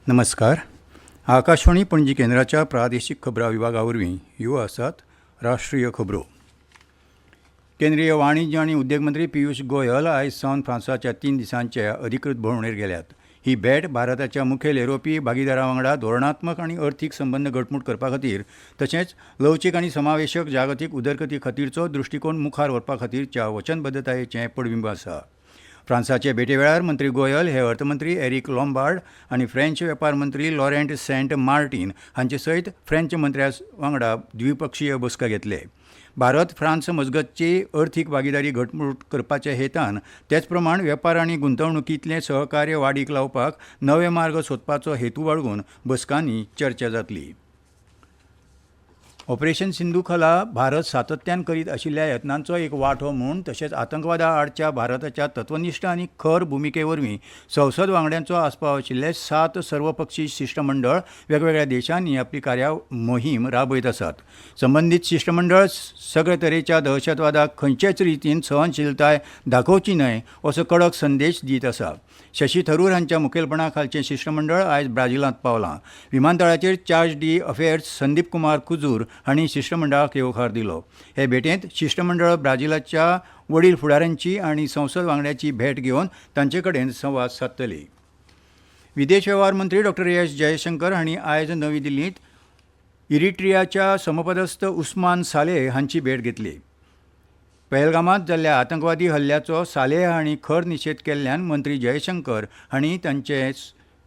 नमस्कार. आकाशवाणी पणजी केंद्राच्या प्रादेशीक खबरां विभागा वरवीं ह्यो आसात राष्ट्रीय खबरो. केंद्रीय वाणिज्य आनी उद्देग मंत्री पियुष गोयल आयज सावन फ्रांसाच्या 3 दिसांच्या अधिकृत भोंवडेर गेल्यात. ही भेट भारताच्या मुखेल युरोपी भागीदारां वांगडा धोरणात्मक आनी अर्थीक संबंद घटमूट करपा खातीर तशेंच लवचीक आनी समावेशक जागतीक उदरगती खातीरचो दृश्टिकोन मुखार व्हरपा खातीरच्या वचनबद्धतायेचें पडबिंब आसा. फ्रांसाचे भेटे वेळार मंत्री गोयल हे अर्थमंत्री एरिक लॉम्बार्ड आनी फ्रेंच वेपार मंत्री लॉरेंट सेंट मार्टीन हांचे सयत फ्रेंच मंत्र्या वांगडा द्विपक्षीय बसका घेतले. भारत फ्रांस मजगतची अर्थीक भागीदारी घटमूट करपाच्या हेतान तेच प्रमाण वेपार आनी गुंतवणुकींतलें सहकार्य वाडीक लावपाक नवे मार्ग सोदपाचो हेतू बाळगून बसकांनी चर्चा जातली. ऑपरेशन सिंधू खाला भारत सातत्यान करीत आशिल्ल्या यत्नांचो एक वांटो म्हूण तशेंच आतंकवादा आडच्या भारताच्या तत्वनिश्ठ आनी खर भुमिके वरवीं संसद वांगड्यांचो आस्पाव आशिल्ले 7 सर्वपक्षीय शिश्टमंडळ वेगवेगळ्या देशांनी आपली मोहीम राबयत आसात. संबंदीत शिश्टमंडळ सगळे तरेच्या दहशतवादाक खंयचेच रितीन सहनशीलताय दाखोवची न्हय असो कडक संदेश दीत आसा. शशी थरूर हांच्या मुखेलपणा खालचें शिश्टमंडळ आयज ब्राझीलांत पावलां. विमानतळाचेर chargé d' affaires Sandeep Kumar Kujur हांणी शिश्टमंडळाक येवकार दिलो. हे भेटेंत शिश्टमंडळ ब्राझीलाच्या वडील फुडाऱ्यांची आनी संसद वांगड्याची भेट घेवन तांचे कडेन संवाद सादतली. विदेश वेव्हार मंत्री डॉ. एस जयशंकर हांणी आयज नवी दिल्लींत इरिट्रियाच्या समपदस्थ उस्मान सालेह हांची भेट घेतली. पहलगामांत जाल्ल्या आतंकवादी हल्ल्याचो सालेह हांणी खर निशेध केल्ल्यान मंत्री जयशंकर हांणी तांचे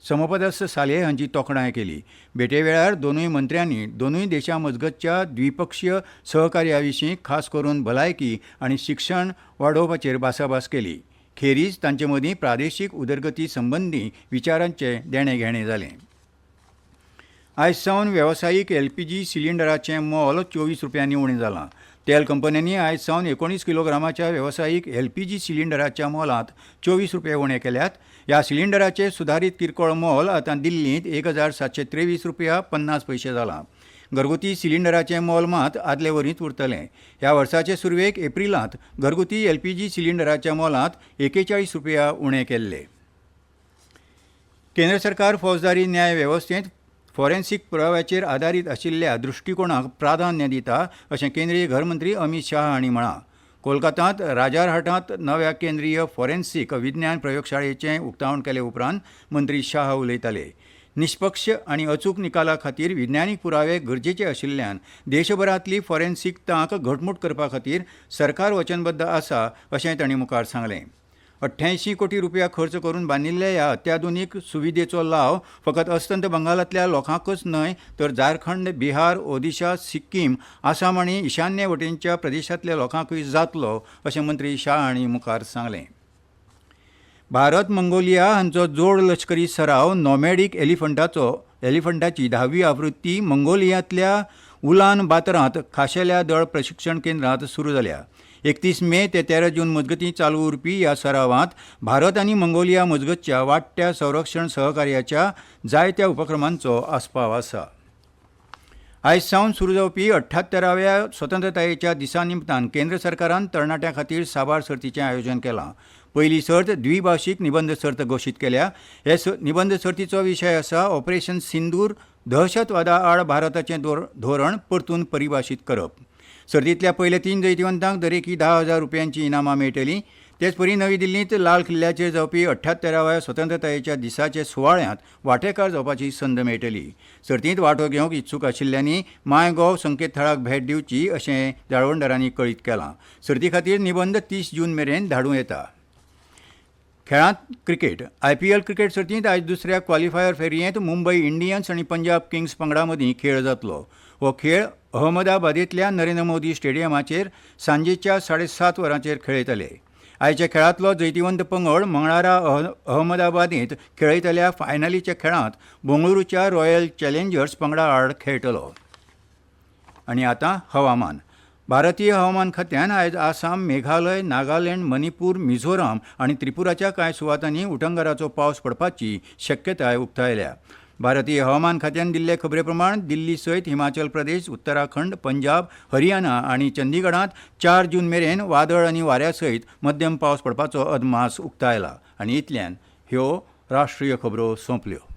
समपदस्थ सालेह हांची तोखणाय केली. भेटे वेळार दोनूय मंत्र्यांनी दोनूय देशां मजगतच्या द्विपक्षीय सहकार्या विशीं खास करून भलायकी आनी शिक्षण वाडोवपाचेर भासाभास केली. खेरीज तांचे मदीं प्रादेशीक उदरगती संबंदी विचारांचें देणेघेणें जालें. आयज सावन वेवसायीक LPG सिलिंडराचें मोल 24 रुपयांनी उणें जालां. तेल कंपन्यांनी आयज सावन 19 किलोग्रामाच्या वेवसायीक LPG सिलिंडराच्या मोलांत 24 रुपये उणें केल्यात. ह्या सिलिंडराचें सुधारीत किरकोळ मोल आतां दिल्लींत 1723 रुपया 50 पयशे जालां. घरगुती सिलिंडराचें मोल मात आदले वरींच उरतलें. ह्या वर्साचे सुरवेक एप्रिलांत घरगुती LPG सिलिंडराच्या मोलांत 41 रुपया उणें केल्ले. केंद्र सरकार फौजदारी न्याय वेवस्थेंत फॉरेन्सीक पुराव्याचेर आदारीत आशिल्ल्या दृश्टिकोणाक प्राधान्य दिता अशें केंद्रीय घरमंत्री अमित शाह हांणी म्हळां. कोलकात्यांत राजारहाटांत नव्या केंद्रीय फॉरेन्सीक विज्ञान प्रयोगशाळेचें उक्तावण केले उपरांत मंत्री शाह उलयताले. निश्पक्ष आनी अचूक निकाला खातीर विज्ञानीक पुरावे गरजेचे आशिल्ल्यान देशभरांतली फॉरेन्सीक तांक घटमूट करपा खातीर सरकार वचनबद्ध आसा अशें तांणी मुखार सांगलें. 88 कोटी रुपया खर्च करून बांदिल्ल्या ह्या अत्याधुनीक सुविधेचो लाव फकत अस्तंत बंगालांतल्या लोकांकच न्हय तर झारखंड, बिहार, ओदिशा, सिक्कीम, आसाम आनी ईशान्य वटेनच्या प्रदेशांतल्या लोकांकूय जातलो अशें मंत्री शाह हांणी मुखार सांगलें. भारत मंगोलिया हांचो जोड लश्करी सराव नॉमॅडीक एलिफंटाची 10वी आवृत्ती मंगोलियांतल्या उलान बातरांत खाशेल्या दळ प्रशिक्षण केंद्रांत सुरू जाल्या. 31 मे ते 13 जून मजगतीं चालू उरपी ह्या सरावांत भारत आनी मंगोलिया मजगतच्या वाडट्या संरक्षण सहकार्याच्या जायत्या उपक्रमांचो आस्पाव आसा. आयज सावन सुरू जावपी 78व्या स्वतंत्रतायेच्या दिसा निमतान केंद्र सरकारान तरणाट्यां खातीर साबार सर्तीचें आयोजन केलां. पयली सर्त द्विभाशीक निबंध सर्त घोशीत केल्या. हे निबंध सर्तीचो विशय आसा ऑपरेशन सिंदूर दहशतवादा आड भारताचें धोरण परतून परिभाशीत करप. सर्तींतल्या पयल्या 3 जैतिवंतांक दरेकी 10,000 रुपयांची इनामां मेळटलीं. तेच परी नवी दिल्लींत लाल किल्ल्याचेर जावपी 78व्या स्वतंत्रतायेच्या दिसाचे सुवाळ्यांत वांटेकार जावपाची संद मेळटली. सर्तींत वांटो घेवंक इत्सूक आशिल्ल्यांनी MyGov संकेतथळाक भेट दिवची अशें जाळवणदारांनी कळीत केलां. सर्ती खातीर निबंध 30 जून मेरेन धाडूं येता. खेळांत क्रिकेट. IPL क्रिकेट सर्तींत आयज दुसऱ्या क्वॉलिफायर फेरयेंत मुंबय इंडियन्स आनी पंजाब किंग्स पंगडा मदीं खेळ जातलो. हो खेळ अहमदाबादेंतल्या नरेंद्र मोदी स्टेडियमाचेर सांजेच्या 7:30 वरांचेर खेळयतले. आयच्या खेळांतलो जैतिवंत पंगड मंगळारा अहमदाबादेंत खेळयतल्या फायनलीच्या खेळांत बंगळुरूच्या रॉयल चॅलेंजर्स पंगडा आड खेळटलो. आनी आतां हवामान. भारतीय हवामान खात्यान आयज आसाम, मेघालय, नागालँड, मणिपूर, मिझोराम आनी त्रिपुराच्या कांय सुवातांनी उटंगराचो पावस पडपाची शक्यताय उक्तायल्या. भारतीय हवामान खात्यान दिल्ले खबरे प्रमाण दिल्ली सयत हिमाचल प्रदेश, उत्तराखंड, पंजाब, हरियाणा आनी चंदीगडांत 4 जून मेरेन वादळ आनी वाऱ्या सयत मध्यम पावस पडपाचो अदमास उक्तायला. आनी इतल्यान ह्यो राष्ट्रीय खबरो सोंपल्यो.